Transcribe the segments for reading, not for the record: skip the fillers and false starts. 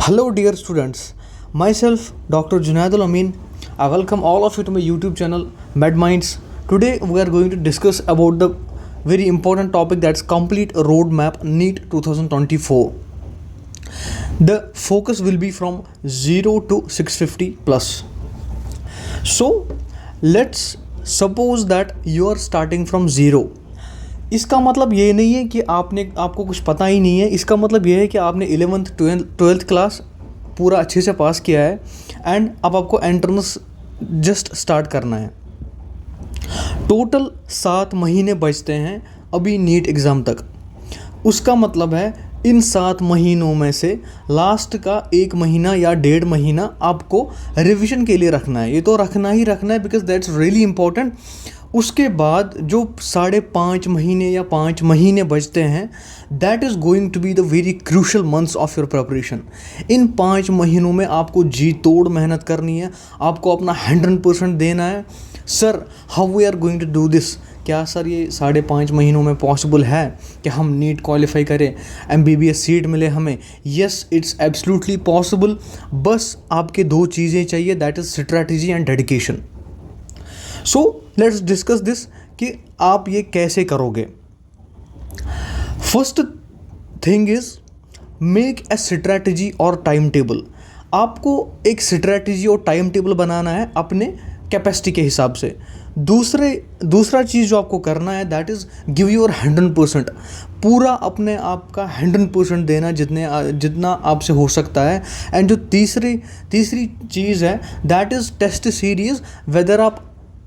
Hello, dear students. Myself, Dr. Junaidul Amin. I welcome all of you to my YouTube channel, MedMinds. Today, we are going to discuss about the very important topic, that's complete roadmap NEET 2024. The focus will be from 0 to 650 plus. So, let's suppose that you are starting from 0. इसका मतलब ये नहीं है कि आपको कुछ पता ही नहीं है. इसका मतलब ये है कि आपने 11th 12th क्लास पूरा अच्छे से पास किया है एंड अब आपको एंट्रेंस जस्ट स्टार्ट करना है. टोटल 7 महीने बचते हैं अभी नीट एग्ज़ाम तक. उसका मतलब है इन 7 महीनों में से लास्ट का 1 महीना या 1.5 महीना आपको रिवीजन के लिए रखना है. ये तो रखना ही रखना है बिकॉज दैट्स रियली इम्पॉर्टेंट. उसके बाद जो 5.5 महीने या 5 महीने बचते हैं, that is going to be the very crucial months of your preparation. इन 5 महीनों में आपको जी तोड़ मेहनत करनी है, आपको अपना 100% देना है. Sir, how we are going to do this? क्या सर ये 5.5 महीनों में पॉसिबल है कि हम नीट क्वालिफाई करें, MBBS सीट मिले हमें? Yes, it's absolutely possible. बस आपके 2 चीज़ें चाहिए, that is strategy and dedication. So let's discuss this कि आप ये कैसे करोगे. First thing is make a strategy और टाइम टेबल. आपको एक स्ट्रैटेजी और टाइम टेबल बनाना है अपने कैपेसिटी के हिसाब से. दूसरा चीज़ जो आपको करना है, दैट इज़ गिव योर 100%. पूरा अपने आप का 100% देना जितना आपसे हो सकता है. एंड जो तीसरी चीज़ है, that is test series, whether आप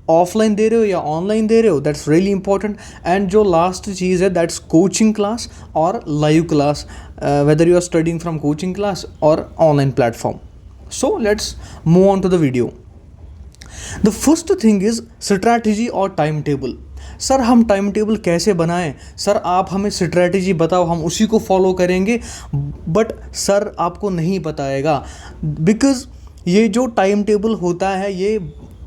ऑफलाइन दे रहे हो या ऑनलाइन दे रहे हो, दैट्स रियली इंपॉर्टेंट. एंड जो लास्ट चीज़ है, दैट्स कोचिंग क्लास और live class, whether you are studying from coaching class और online platform. So let's move on to the video. The first thing is strategy और time table. Sir, हम time table कैसे बनाएं? Sir, आप हमें strategy बताओ, हम उसी को फॉलो करेंगे. बट सर, आपको नहीं बताएगा, बिकॉज ये जो टाइम टेबल होता है, ये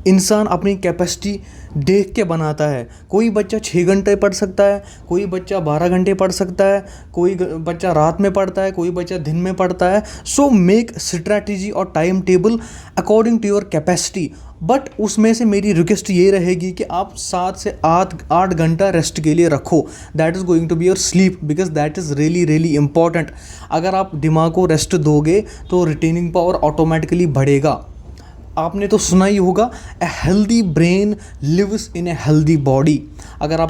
इंसान अपनी कैपेसिटी देख के बनाता है. कोई बच्चा 6 घंटे पढ़ सकता है, कोई बच्चा 12 घंटे पढ़ सकता है, कोई बच्चा रात में पढ़ता है, कोई बच्चा दिन में पढ़ता है. सो मेक स्ट्रैटेजी और time table according to your capacity. But उसमें से मेरी रिक्वेस्ट ये रहेगी कि आप 7 से 8 घंटा रेस्ट के लिए रखो. That is going to be your sleep, because that is really important. अगर आप दिमाग को रेस्ट दोगे तो रिटेनिंग पावर ऑटोमेटिकली बढ़ेगा. आपने तो सुना ही होगा, a healthy brain lives in a healthy body. अगर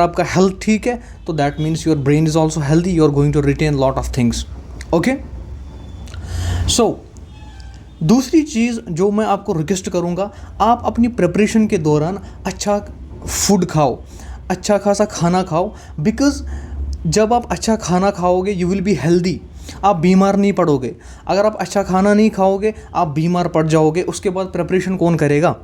आपका हेल्थ ठीक है तो that means your brain is also healthy, you are going to retain lot of things. Okay. So दूसरी चीज़ जो मैं आपको रिक्वेस्ट करूँगा, आप अपनी प्रिपरेशन के दौरान अच्छा फूड खाओ, अच्छा खासा खाना खाओ. बिकॉज जब आप अच्छा खाना खाओगे, यू विल बी हेल्दी. आप बीमार नहीं पड़ोगे. अगर आप अच्छा खाना नहीं खाओगे, आप बीमार पड़ जाओगे. उसके बाद प्रिपरेशन कौन करेगा?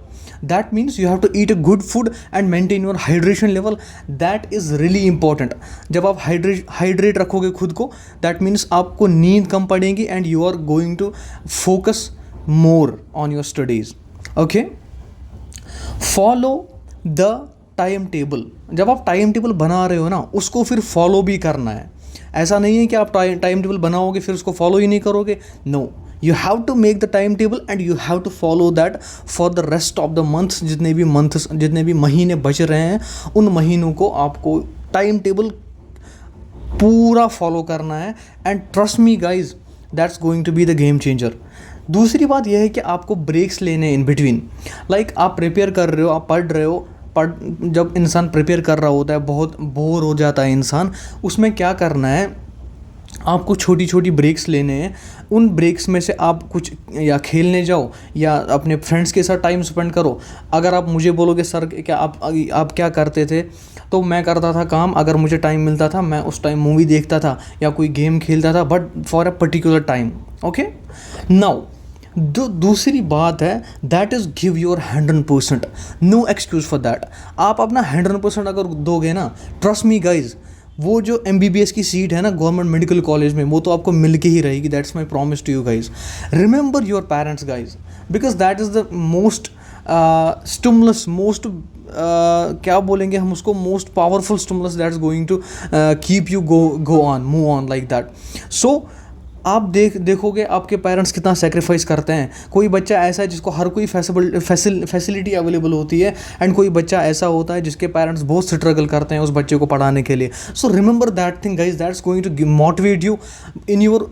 That means you have to eat a good food and maintain your hydration level. That is really important. जब आप हाइड्रेट रखोगे खुद को, दैट मीन्स आपको नींद कम पड़ेगी and you are going to focus more on your studies. Okay. Follow the time table. जब आप टाइम टेबल बना रहे हो ना, उसको फिर फॉलो भी करना है. ऐसा नहीं है कि आप टाइम टेबल बनाओगे फिर उसको फॉलो ही नहीं करोगे. No, you have to make the time table and you have to follow that for the rest of the months. जितने भी महीने बच रहे हैं, उन महीनों को आपको टाइम टेबल पूरा फॉलो करना है. And trust me guys, that's going to be the game changer. दूसरी बात यह है कि आपको ब्रेक्स लेने इन बिटवीन. लाइक आप प्रिपेयर कर रहे हो, आप पढ़ रहे हो, जब इंसान प्रिपेयर कर रहा होता है, बहुत बोर हो जाता है इंसान. उसमें क्या करना है, आपको छोटी छोटी ब्रेक्स लेने हैं. उन ब्रेक्स में से आप कुछ या खेलने जाओ या अपने फ्रेंड्स के साथ टाइम स्पेंड करो. अगर आप मुझे बोलोगे सर क्या आप क्या करते थे, तो मैं करता था काम. अगर मुझे टाइम मिलता था, मैं उस टाइम मूवी देखता था या कोई गेम खेलता था, but for a particular time. Okay. Now जो दूसरी बात है, that is give your 100%. No excuse for that. आप अपना 100% अगर दोगे ना, ट्रस्ट मी गाइज, वो जो MBBS की सीट है ना गवर्नमेंट मेडिकल कॉलेज में, वो तो आपको मिल के ही रहेगी. That's my promise to you guys. Remember your parents guys, because that is the most stimulus, क्या बोलेंगे हम उसको, most powerful stimulus that's going to keep you go on, move on like that. So आप देखोगे आपके parents कितना sacrifice करते हैं। कोई बच्चा ऐसा है जिसको हर कोई फैसिलिटी अवेलेबल होती है, एंड कोई बच्चा ऐसा होता है जिसके पेरेंट्स बहुत स्ट्रगल करते हैं उस बच्चे को पढ़ाने के लिए। So remember that thing guys, that's going to motivate you in your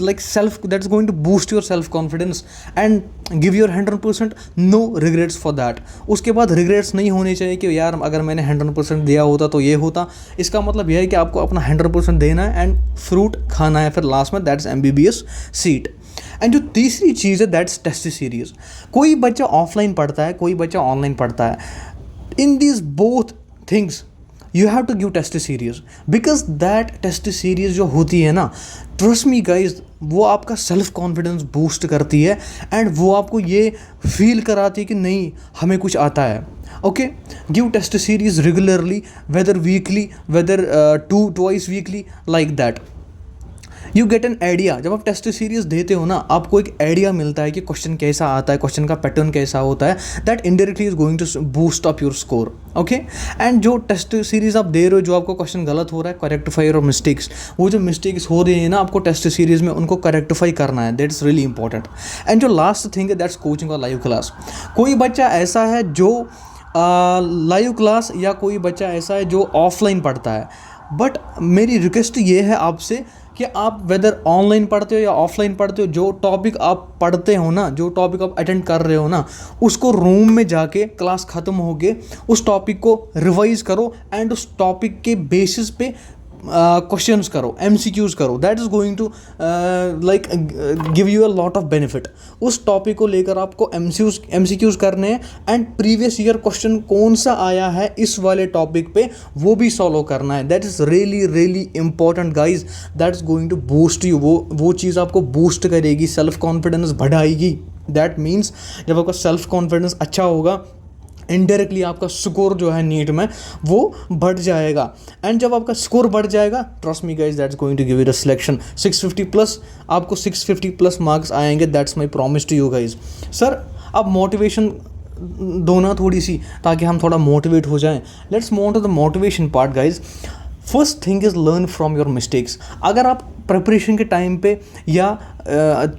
like self, that's going to boost your self confidence and give your 100%, no regrets for that. उसके बाद रिग्रेट्स नहीं होने चाहिए कि यार अगर मैंने 100% दिया होता तो ये होता। इसका मतलब यह है कि आपको अपना 100% देना है एंड फ्रूट खाना है फिर लास्ट में, दैट्स MBBS सीट। एंड जो तीसरी चीज़ है दैट्स टेस्ट सीरीज। कोई बच्चा ऑफलाइन पढ़ता है, कोई बच्चा ऑनलाइन पढ़ता है। In these both things you have to give test series, because that test series जो होती है ना, ट्रस्ट मी गाइज, वो आपका सेल्फ कॉन्फिडेंस बूस्ट करती है एंड वो आपको ये फील कराती है कि नहीं हमें कुछ आता है। Okay, give test series regularly, whether weekly, whether twice weekly, like that you get an idea. जब आप टेस्ट सीरीज देते हो ना, आपको एक आइडिया मिलता है कि क्वेश्चन कैसा आता है, क्वेश्चन का पैटर्न कैसा होता है, that indirectly is going to boost up your score. Okay, and जो टेस्ट सीरीज आप दे रहे हो, जो आपको क्वेश्चन गलत हो रहा है, करेक्टिफाई योर मिस्टेक्स। वो जो मिस्टेक्स हो रही है ना आपको टेस्ट सीरीज में, उनको करेक्टिफाई करना है, दैट्स रियली इंपॉर्टेंट। एंड जो लास्ट थिंग है दैट्स कोचिंग और लाइव क्लास। कोई बच्चा ऐसा है जो लाइव क्लास, या कोई बच्चा ऐसा है जो ऑफलाइन पढ़ता है, बट मेरी रिक्वेस्ट ये है आपसे कि आप वेदर ऑनलाइन पढ़ते हो या ऑफलाइन पढ़ते हो, जो टॉपिक आप पढ़ते हो ना, जो टॉपिक आप अटेंड कर रहे हो ना, उसको रूम में जाके क्लास ख़त्म हो गए उस टॉपिक को रिवाइज करो एंड उस टॉपिक के बेसिस पे क्वेश्चंस करो, MCQs करो। That is going to like give you a lot of benefit. उस टॉपिक को लेकर आपको MCQs करने हैं एंड प्रीवियस ईयर क्वेश्चन कौन सा आया है इस वाले टॉपिक पे वो भी सॉल्व करना है। That is really really important guys, that is going to boost you. वो चीज़ आपको बूस्ट करेगी, सेल्फ कॉन्फिडेंस बढ़ाएगी। दैट मीन्स जब आपका सेल्फ कॉन्फिडेंस अच्छा होगा, इनडायरेक्टली आपका स्कोर जो है नीट में वो बढ़ जाएगा। एंड जब आपका स्कोर बढ़ जाएगा, trust me guys, that's going to give you the selection 650 plus. आपको 650 प्लस मार्क्स आएंगे, that's my promise to you guys. Sir अब मोटिवेशन दो ना थोड़ी सी, ताकि हम थोड़ा मोटिवेट हो जाएं। Let's move on to the motivation part guys. First thing is learn from your mistakes. अगर आप प्रिपरेशन के टाइम पे या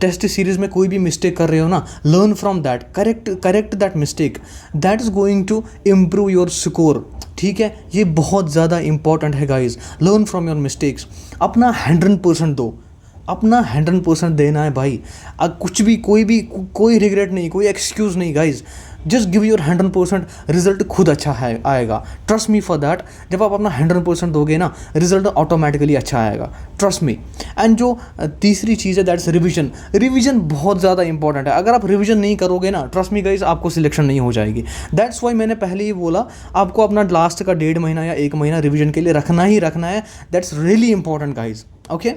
टेस्ट सीरीज में कोई भी मिस्टेक कर रहे हो ना, learn from that, correct that mistake, that is going to improve your score. ठीक है, ये बहुत ज़्यादा इंपॉर्टेंट है guys. Learn from your mistakes, अपना 100% दो, अपना 100% देना है भाई। कुछ भी कोई रिग्रेट नहीं, कोई एक्सक्यूज़ नहीं guys. Just give your 100%, result खुद अच्छा है आएगा। Trust me for that. जब आप अपना 100% दोगे ना, रिजल्ट ऑटोमेटिकली अच्छा आएगा, ट्रस्ट मी। एंड जो तीसरी चीज़ है दैट्स रिवीजन। रिवीजन बहुत ज़्यादा इंपॉर्टेंट है। अगर आप रिवीजन नहीं करोगे ना, ट्रस्ट मी गाइज, आपको सिलेक्शन नहीं हो जाएगी। दैट्स वाई मैंने पहले ही बोला, आपको अपना लास्ट का 1.5 महीना या 1 महीना रिवीजन के लिए रखना ही रखना है। That's really important guys. Okay,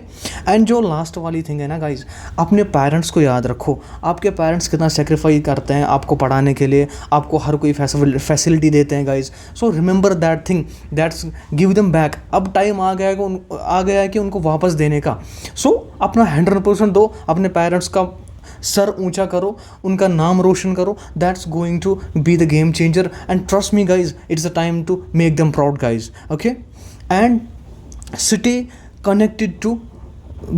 and जो लास्ट वाली थिंग है ना गाइज, अपने पेरेंट्स को याद रखो। आपके पेरेंट्स कितना सेक्रीफाइस करते हैं आपको पढ़ाने के लिए, आपको हर कोई फैसिलिटी देते हैं guys. So remember that thing, that's give them back. अब टाइम आ गया है कि उनको वापस देने का। सो अपना 100% दो, अपने पेरेंट्स का सर ऊंचा करो, उनका नाम रोशन करो। That's going to be the game changer and trust me guys, it's a time to make them proud guys. Okay, and stay connected to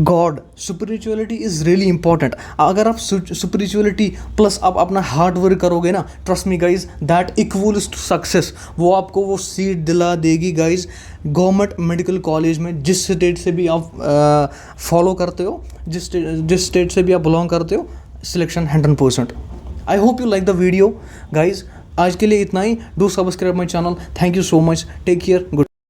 God. Spirituality is really important. अगर आप spirituality plus आप अपना hard work करोगे ना, trust me guys, that equals to success. वो आपको वो seat दिला देगी गाइज गवर्नमेंट मेडिकल कॉलेज में, जिस स्टेट से भी आप फॉलो करते हो, जिस स्टेट से भी आप बिलोंग करते हो, selection 100%। I hope you like the video guys. आज के लिए इतना ही। Do subscribe my channel. Thank you so much. Take care. Good.